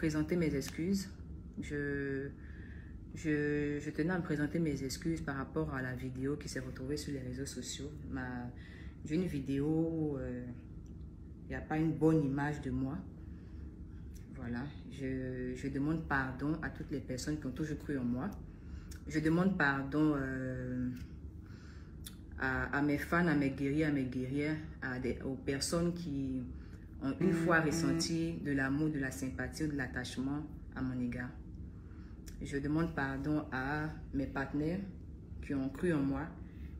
présenter mes excuses. Je tenais à me présenter mes excuses par rapport à la vidéo qui s'est retrouvée sur les réseaux sociaux. J'ai une vidéo où il n'y a pas une bonne image de moi. Voilà, je demande pardon à toutes les personnes qui ont toujours cru en moi. Je demande pardon à mes fans, à mes guerriers, à mes guerrières, aux personnes qui ont une fois ressenti de l'amour, de la sympathie ou de l'attachement à mon égard. Je demande pardon à mes partenaires qui ont cru en moi,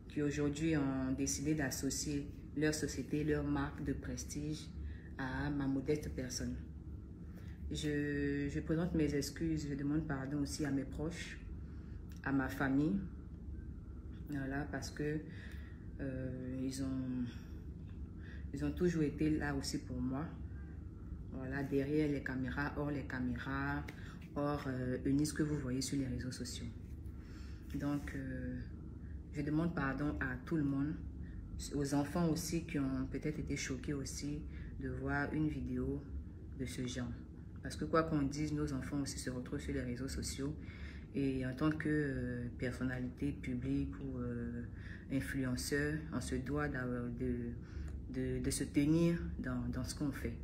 qui aujourd'hui ont décidé d'associer leur société, leur marque de prestige à ma modeste personne. Je présente mes excuses, je demande pardon aussi à mes proches, à ma famille, voilà, parce que ils ont toujours été là aussi pour moi, voilà, derrière les caméras, hors les caméras, hors Eunice que vous voyez sur les réseaux sociaux. Donc, je demande pardon à tout le monde, aux enfants aussi qui ont peut-être été choqués aussi de voir une vidéo de ce genre. Parce que quoi qu'on dise, nos enfants aussi se retrouvent sur les réseaux sociaux. Et en tant que personnalité publique ou influenceur, on se doit de se tenir dans ce qu'on fait.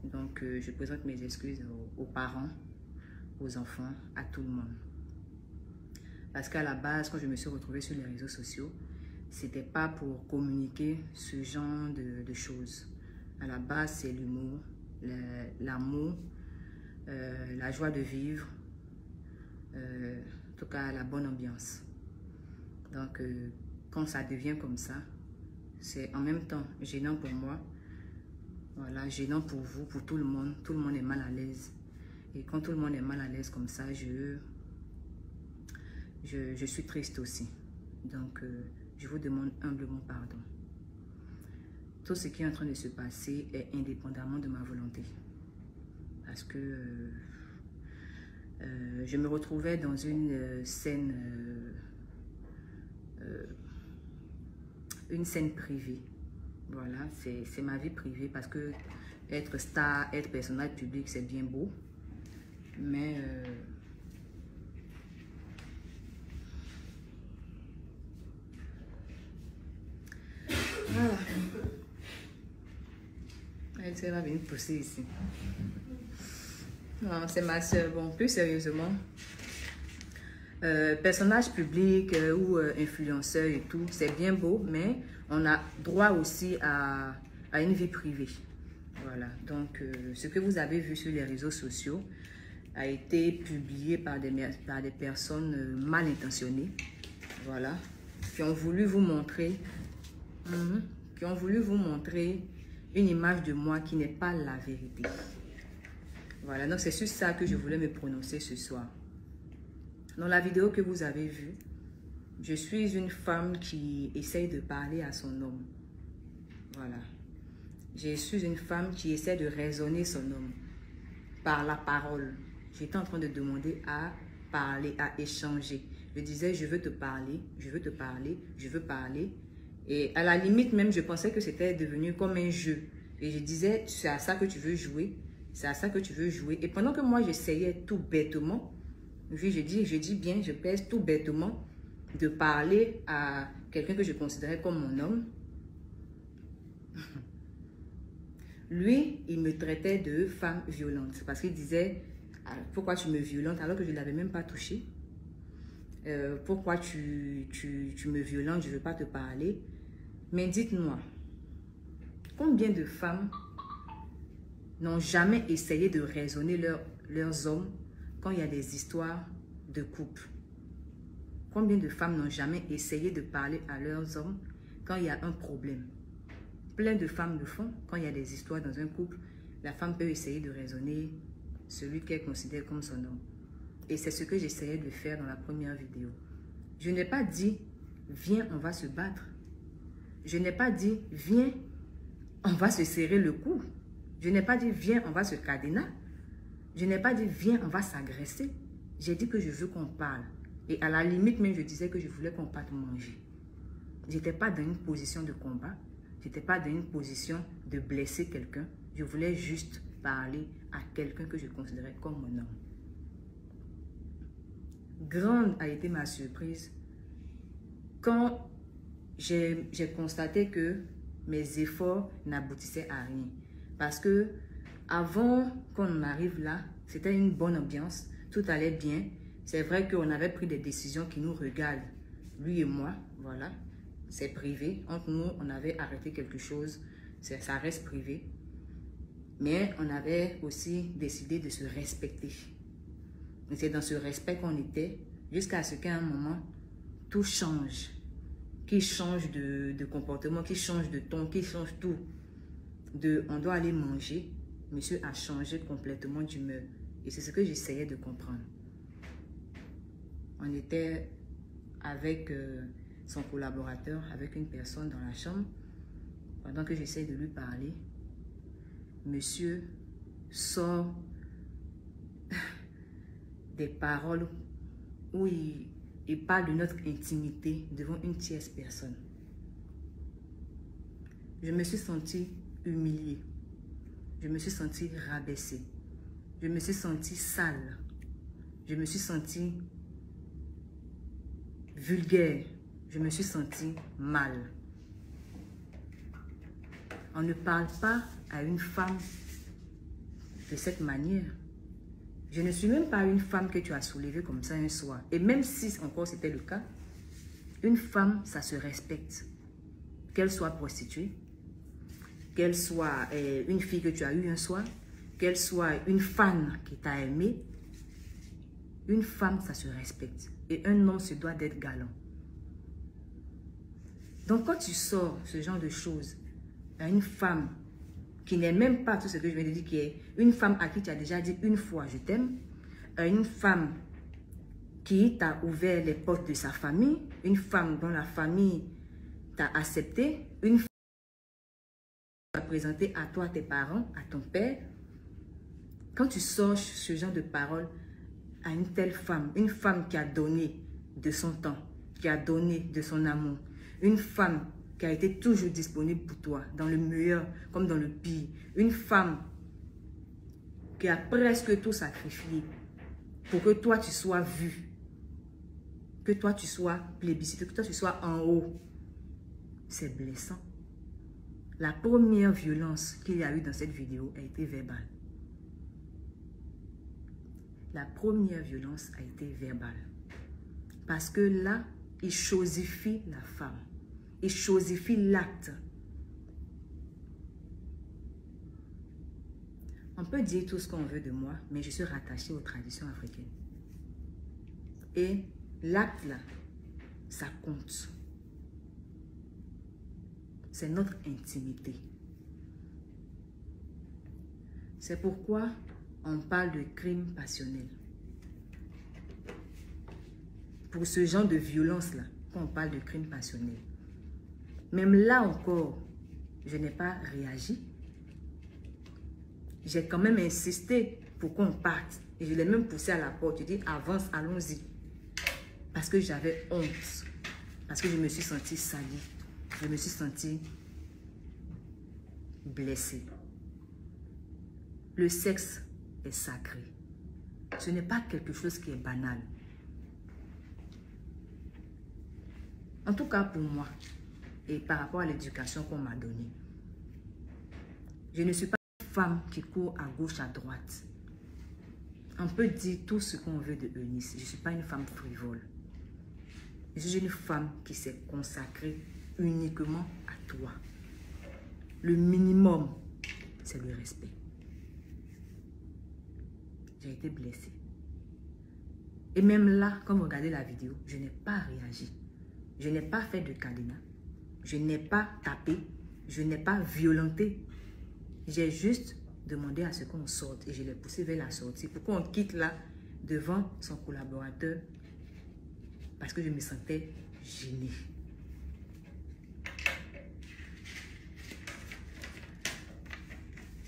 Donc, je présente mes excuses aux parents, aux enfants, à tout le monde. Parce qu'à la base, quand je me suis retrouvée sur les réseaux sociaux, c'était pas pour communiquer ce genre de choses. À la base, c'est l'humour, l'amour, la joie de vivre, en tout cas la bonne ambiance. Donc, quand ça devient comme ça, c'est en même temps gênant pour moi, voilà, gênant pour vous, pour tout le monde est mal à l'aise. Et quand tout le monde est mal à l'aise comme ça, je suis triste aussi. Donc, je vous demande humblement pardon. Tout ce qui est en train de se passer est indépendamment de ma volonté. Parce que je me retrouvais dans une scène privée. Voilà, c'est ma vie privée parce que être star, être personnage public, c'est bien beau. Mais voilà. Elle va venir pousser ici. Non, c'est ma soeur. Bon, plus sérieusement, personnage public ou influenceur et tout, c'est bien beau, mais on a droit aussi à une vie privée. Voilà, donc ce que vous avez vu sur les réseaux sociaux a été publié par des personnes mal intentionnées, voilà, qui ont voulu vous montrer, une image de moi qui n'est pas la vérité. Voilà, donc c'est sur ça que je voulais me prononcer ce soir. Dans la vidéo que vous avez vue, je suis une femme qui essaye de parler à son homme. Voilà. Je suis une femme qui essaie de raisonner son homme par la parole. J'étais en train de demander à parler, à échanger. Je disais, je veux te parler, je veux te parler, je veux parler. Et à la limite même, je pensais que c'était devenu comme un jeu. Et je disais, c'est à ça que tu veux jouer, c'est à ça que tu veux jouer. Et pendant que moi, j'essayais tout bêtement, je dis bien, je pèse tout bêtement de parler à quelqu'un que je considérais comme mon homme. Lui, il me traitait de femme violente parce qu'il disait, pourquoi tu me violentes alors que je ne l'avais même pas touché? Pourquoi tu me violentes, je ne veux pas te parler. Mais dites-moi, combien de femmes n'ont jamais essayé de raisonner leurs hommes quand il y a des histoires de couple? Combien de femmes n'ont jamais essayé de parler à leurs hommes quand il y a un problème? Plein de femmes le font. Quand il y a des histoires dans un couple, la femme peut essayer de raisonner celui qu'elle considère comme son homme. Et c'est ce que j'essayais de faire dans la première vidéo. Je n'ai pas dit, viens, on va se battre. Je n'ai pas dit, viens, on va se serrer le cou. Je n'ai pas dit, viens, on va se cadener. Je n'ai pas dit, viens, on va s'agresser. J'ai dit que je veux qu'on parle. Et à la limite, même, je disais que je voulais qu'on parte manger. Je n'étais pas dans une position de combat. Je n'étais pas dans une position de blesser quelqu'un. Je voulais juste parler à quelqu'un que je considérais comme mon homme. Grande a été ma surprise quand j'ai constaté que mes efforts n'aboutissaient à rien. Parce que avant qu'on arrive là, c'était une bonne ambiance, tout allait bien. C'est vrai qu'on avait pris des décisions qui nous regardent, lui et moi, voilà. C'est privé. Entre nous, on avait arrêté quelque chose, ça reste privé. Mais on avait aussi décidé de se respecter. Et c'est dans ce respect qu'on était, jusqu'à ce qu'à un moment, tout change. Qui change de comportement, qui change de ton, qui change tout. On doit aller manger. Monsieur a changé complètement d'humeur. Et c'est ce que j'essayais de comprendre. On était avec son collaborateur, avec une personne dans la chambre. Pendant que j'essaie de lui parler, monsieur sort des paroles où il parle de notre intimité devant une tierce personne. Je me suis sentie humiliée. Je me suis sentie rabaissée. Je me suis sentie sale. Je me suis sentie vulgaire. Je me suis sentie mal. On ne parle pas à une femme de cette manière. Je ne suis même pas une femme que tu as soulevée comme ça un soir. Et même si encore c'était le cas, une femme, ça se respecte. Qu'elle soit prostituée, qu'elle soit une fille que tu as eue un soir, qu'elle soit une fan qui t'a aimé, une femme, ça se respecte. Et un homme se doit d'être galant. Donc quand tu sors ce genre de choses à une femme qui n'est même pas tout ce que je viens de dire, qui est une femme à qui tu as déjà dit une fois je t'aime, une femme qui t'a ouvert les portes de sa famille, une femme dont la famille t'a accepté, une femme qui t'a présenté à toi, tes parents, à ton père. Quand tu sors ce genre de paroles à une telle femme, une femme qui a donné de son temps, qui a donné de son amour, une femme qui a été toujours disponible pour toi, dans le meilleur comme dans le pire. Une femme qui a presque tout sacrifié pour que toi tu sois vu, que toi tu sois plébiscité, que toi tu sois en haut. C'est blessant. La première violence qu'il y a eu dans cette vidéo a été verbale. La première violence a été verbale. Parce que là, il chosifie la femme. Il chosifie l'acte. On peut dire tout ce qu'on veut de moi, mais je suis rattachée aux traditions africaines. Et l'acte là, ça compte. C'est notre intimité. C'est pourquoi on parle de crime passionnel. Pour ce genre de violence-là, quand on parle de crime passionnel. Même là encore, je n'ai pas réagi. J'ai quand même insisté pour qu'on parte. Et je l'ai même poussé à la porte. Je dis, avance, allons-y. Parce que j'avais honte. Parce que je me suis sentie salie. Je me suis sentie blessée. Le sexe est sacré. Ce n'est pas quelque chose qui est banal. En tout cas pour moi, et par rapport à l'éducation qu'on m'a donnée, je ne suis pas une femme qui court à gauche, à droite. On peut dire tout ce qu'on veut de Eunice. Je ne suis pas une femme frivole. Je suis une femme qui s'est consacrée uniquement à toi. Le minimum, c'est le respect. J'ai été blessée. Et même là, quand vous regardez la vidéo, je n'ai pas réagi. Je n'ai pas fait de cadenas. Je n'ai pas tapé. Je n'ai pas violenté. J'ai juste demandé à ce qu'on sorte et je l'ai poussé vers la sortie pour qu'on quitte là devant son collaborateur parce que je me sentais gênée.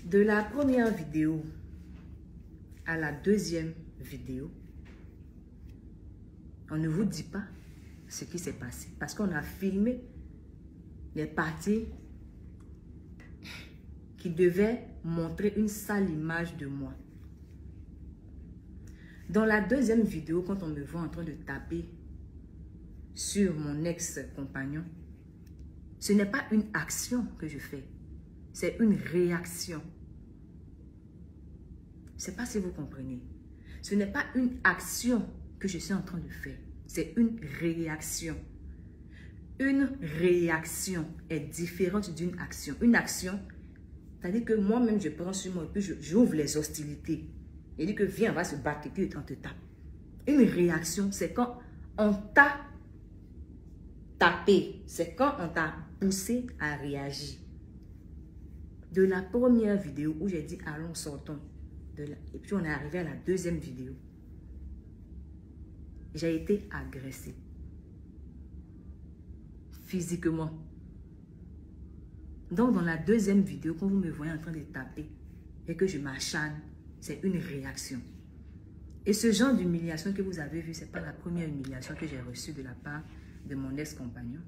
De la première vidéo à la deuxième vidéo, on ne vous dit pas ce qui s'est passé parce qu'on a filmé les parties qui devait montrer une sale image de moi. Dans la deuxième vidéo, quand on me voit en train de taper sur mon ex-compagnon, ce n'est pas une action que je fais, c'est une réaction. Je ne sais pas si vous comprenez. Ce n'est pas une action que je suis en train de faire, c'est une réaction. Une réaction est différente d'une action. Une action, c'est-à-dire que moi-même, je prends sur moi et puis j'ouvre les hostilités. Et dit que viens, on va se battre et puis on te tape. Une réaction, c'est quand on t'a tapé. C'est quand on t'a poussé à réagir. De la première vidéo où j'ai dit allons, sortons. Et puis on est arrivé à la deuxième vidéo. J'ai été agressée. Physiquement. Donc dans la deuxième vidéo, quand vous me voyez en train de taper et que je m'acharne, c'est une réaction. Et ce genre d'humiliation que vous avez vu, ce n'est pas la première humiliation que j'ai reçue de la part de mon ex-compagnon.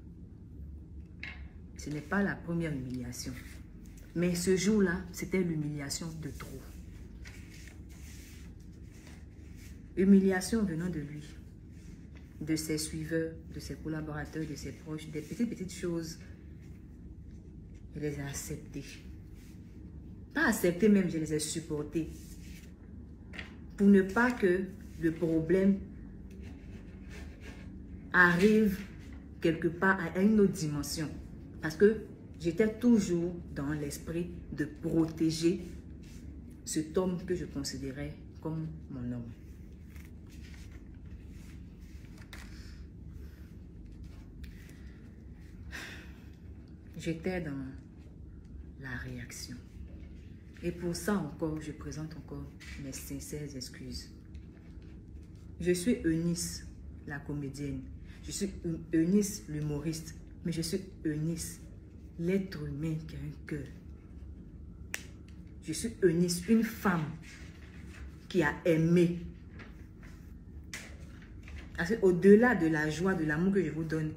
Ce n'est pas la première humiliation. Mais ce jour-là, c'était l'humiliation de trop. Humiliation venant de lui, de ses suiveurs, de ses collaborateurs, de ses proches, des petites choses. Je les ai acceptées. Pas acceptées même, je les ai supportées. Pour ne pas que le problème arrive quelque part à une autre dimension. Parce que j'étais toujours dans l'esprit de protéger cet homme que je considérais comme mon homme. J'étais dans la réaction. Et pour ça encore, je présente encore mes sincères excuses. Je suis Eunice, la comédienne. Je suis Eunice, l'humoriste. Mais je suis Eunice, l'être humain qui a un cœur. Je suis Eunice, une femme qui a aimé. Parce qu'au-delà de la joie, de l'amour que je vous donne,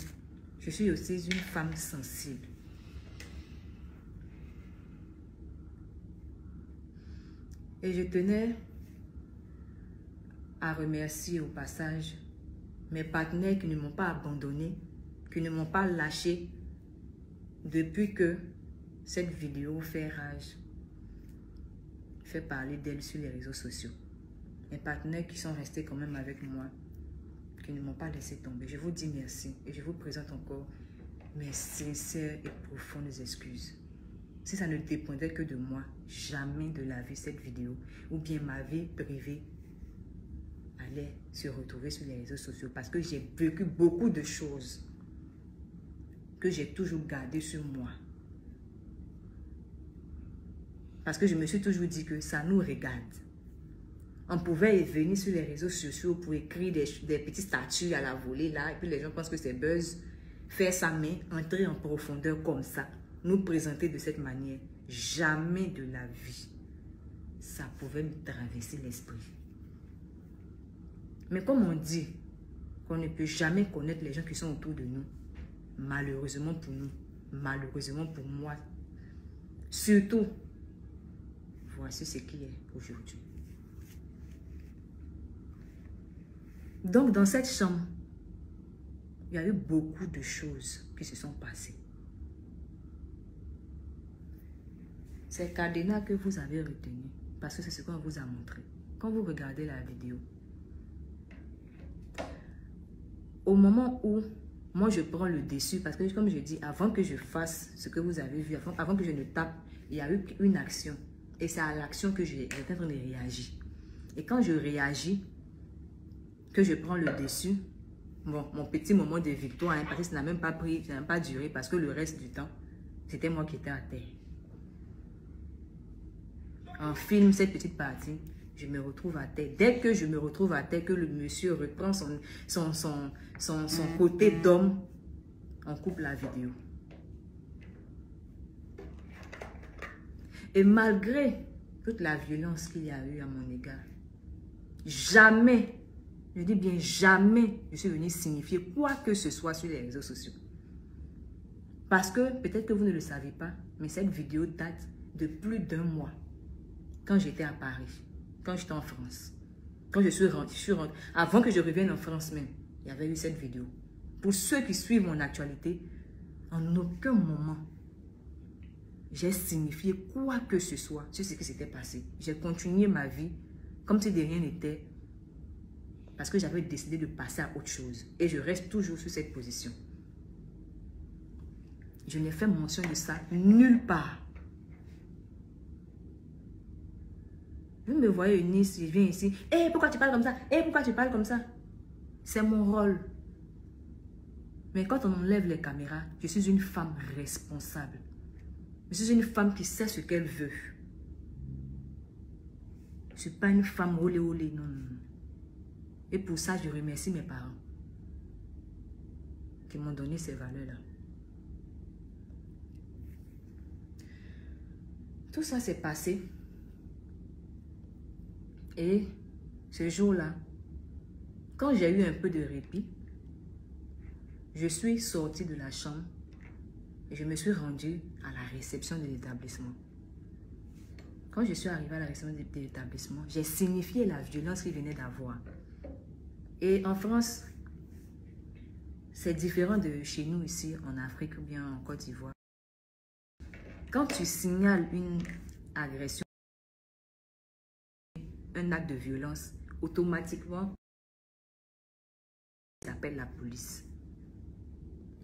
je suis aussi une femme sensible. Et je tenais à remercier au passage mes partenaires qui ne m'ont pas abandonné, qui ne m'ont pas lâché depuis que cette vidéo fait rage, fait parler d'elle sur les réseaux sociaux. Mes partenaires qui sont restés quand même avec moi, qui ne m'ont pas laissé tomber. Je vous dis merci et je vous présente encore mes sincères et profondes excuses. Si ça ne dépendait que de moi, jamais de la vie cette vidéo ou bien ma vie privée allait se retrouver sur les réseaux sociaux parce que j'ai vécu beaucoup de choses que j'ai toujours gardées sur moi. Parce que je me suis toujours dit que ça nous regarde. On pouvait venir sur les réseaux sociaux pour écrire des petits statuts à la volée là et puis les gens pensent que c'est buzz. Faire ça mais entrer en profondeur comme ça. Nous présenter de cette manière, jamais de la vie, ça pouvait me traverser l'esprit. Mais comme on dit qu'on ne peut jamais connaître les gens qui sont autour de nous, malheureusement pour nous, malheureusement pour moi, surtout, voici ce qui est aujourd'hui. Donc dans cette chambre, il y a eu beaucoup de choses qui se sont passées. C'est cadenas que vous avez retenu parce que c'est ce qu'on vous a montré. Quand vous regardez la vidéo, au moment où moi je prends le dessus, parce que comme je dis, avant que je fasse ce que vous avez vu, avant que je ne tape, il y a eu une action. Et c'est à l'action que j'étais en train de réagir. Et quand je réagis, que je prends le dessus, bon, mon petit moment de victoire, hein, parce que ça n'a même pas pris, ça n'a même pas duré, parce que le reste du temps, c'était moi qui étais à terre. En film, cette petite partie, je me retrouve à terre. Dès que je me retrouve à terre, que le monsieur reprend son côté d'homme, on coupe la vidéo. Et malgré toute la violence qu'il y a eu à mon égard, jamais, je dis bien jamais, je suis venue signifier quoi que ce soit sur les réseaux sociaux. Parce que, peut-être que vous ne le savez pas, mais cette vidéo date de plus d'1 mois quand j'étais à Paris, quand j'étais en France. Quand je suis rentrée, avant que je revienne en France même, il y avait eu cette vidéo. Pour ceux qui suivent mon actualité, en aucun moment, j'ai signifié quoi que ce soit sur ce qui s'était passé. J'ai continué ma vie comme si de rien n'était parce que j'avais décidé de passer à autre chose. Et je reste toujours sur cette position. Je n'ai fait mention de ça nulle part. Vous me voyez une Nice, je viens ici. Hé, pourquoi tu parles comme ça? Hé, pourquoi tu parles comme ça? C'est mon rôle. Mais quand on enlève les caméras, je suis une femme responsable. Je suis une femme qui sait ce qu'elle veut. Je ne suis pas une femme olé olé, non, non. Et pour ça, je remercie mes parents qui m'ont donné ces valeurs-là. Tout ça s'est passé. Et ce jour-là, quand j'ai eu un peu de répit, je suis sortie de la chambre et je me suis rendue à la réception de l'établissement. Quand je suis arrivée à la réception de l'établissement, j'ai signifié la violence qu'il venait d'avoir. Et en France, c'est différent de chez nous ici en Afrique ou bien en Côte d'Ivoire. Quand tu signales une agression, un acte de violence, automatiquement, tu appelles la police.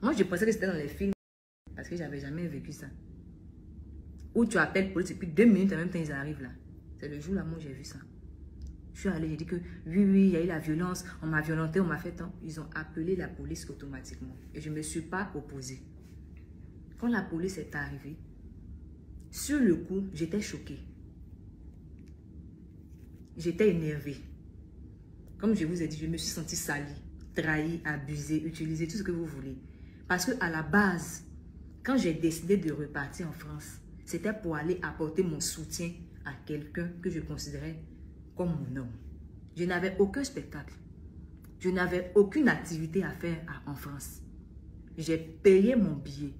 Moi, je pensais que c'était dans les films parce que j'avais jamais vécu ça. Où tu appelles la police et puis 2 minutes en même temps, ils arrivent là. C'est le jour là, moi, j'ai vu ça. Je suis allée, j'ai dit que oui, il y a eu la violence, on m'a violenté, on m'a fait tant. Ils ont appelé la police automatiquement. Et je ne me suis pas opposée. Quand la police est arrivée, sur le coup, j'étais choquée. J'étais énervée. Comme je vous ai dit, je me suis sentie salie, trahie, abusée, utilisée, tout ce que vous voulez. Parce qu'à la base, quand j'ai décidé de repartir en France, c'était pour aller apporter mon soutien à quelqu'un que je considérais comme mon homme. Je n'avais aucun spectacle. Je n'avais aucune activité à faire en France. J'ai payé mon billet.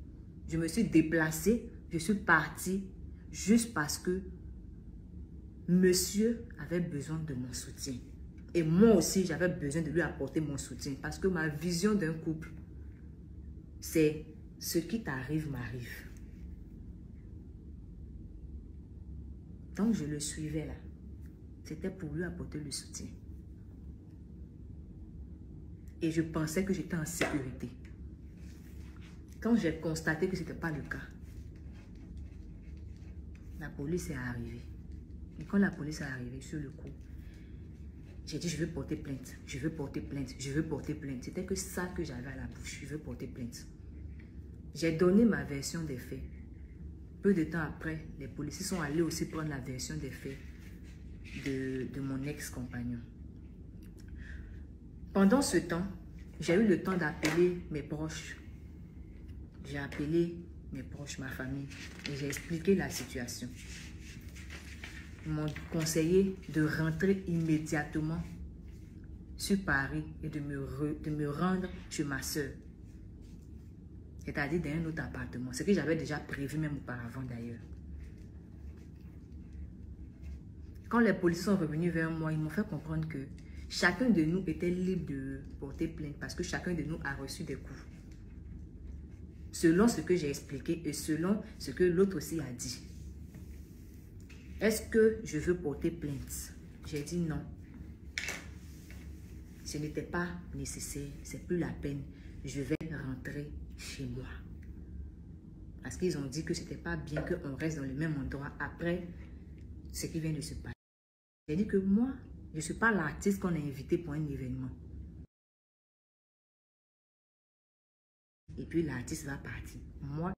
Je me suis déplacée. Je suis partie juste parce que monsieur avait besoin de mon soutien. Et moi aussi, j'avais besoin de lui apporter mon soutien. Parce que ma vision d'un couple, c'est ce qui t'arrive m'arrive. Donc, je le suivais là. C'était pour lui apporter le soutien. Et je pensais que j'étais en sécurité. Quand j'ai constaté que ce n'était pas le cas, la police est arrivée. Et quand la police est arrivée sur le coup, j'ai dit je veux porter plainte, je veux porter plainte, je veux porter plainte. C'était que ça que j'avais à la bouche, je veux porter plainte. J'ai donné ma version des faits. Peu de temps après, les policiers sont allés aussi prendre la version des faits de mon ex-compagnon. Pendant ce temps, j'ai eu le temps d'appeler mes proches. J'ai appelé mes proches, ma famille, et j'ai expliqué la situation. Ils m'ont conseillé de rentrer immédiatement sur Paris et de me rendre chez ma soeur. C'est-à-dire dans un autre appartement. Ce que j'avais déjà prévu même auparavant d'ailleurs. Quand les policiers sont revenus vers moi, ils m'ont fait comprendre que chacun de nous était libre de porter plainte parce que chacun de nous a reçu des coups. Selon ce que j'ai expliqué et selon ce que l'autre aussi a dit. Est-ce que je veux porter plainte? J'ai dit non. Ce n'était pas nécessaire, c'est plus la peine. Je vais rentrer chez moi. Parce qu'ils ont dit que ce n'était pas bien qu'on reste dans le même endroit après ce qui vient de se passer. J'ai dit que moi, je ne suis pas l'artiste qu'on a invité pour un événement. Et puis l'artiste va partir. Moi,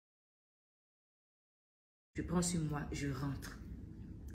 je prends sur moi, je rentre.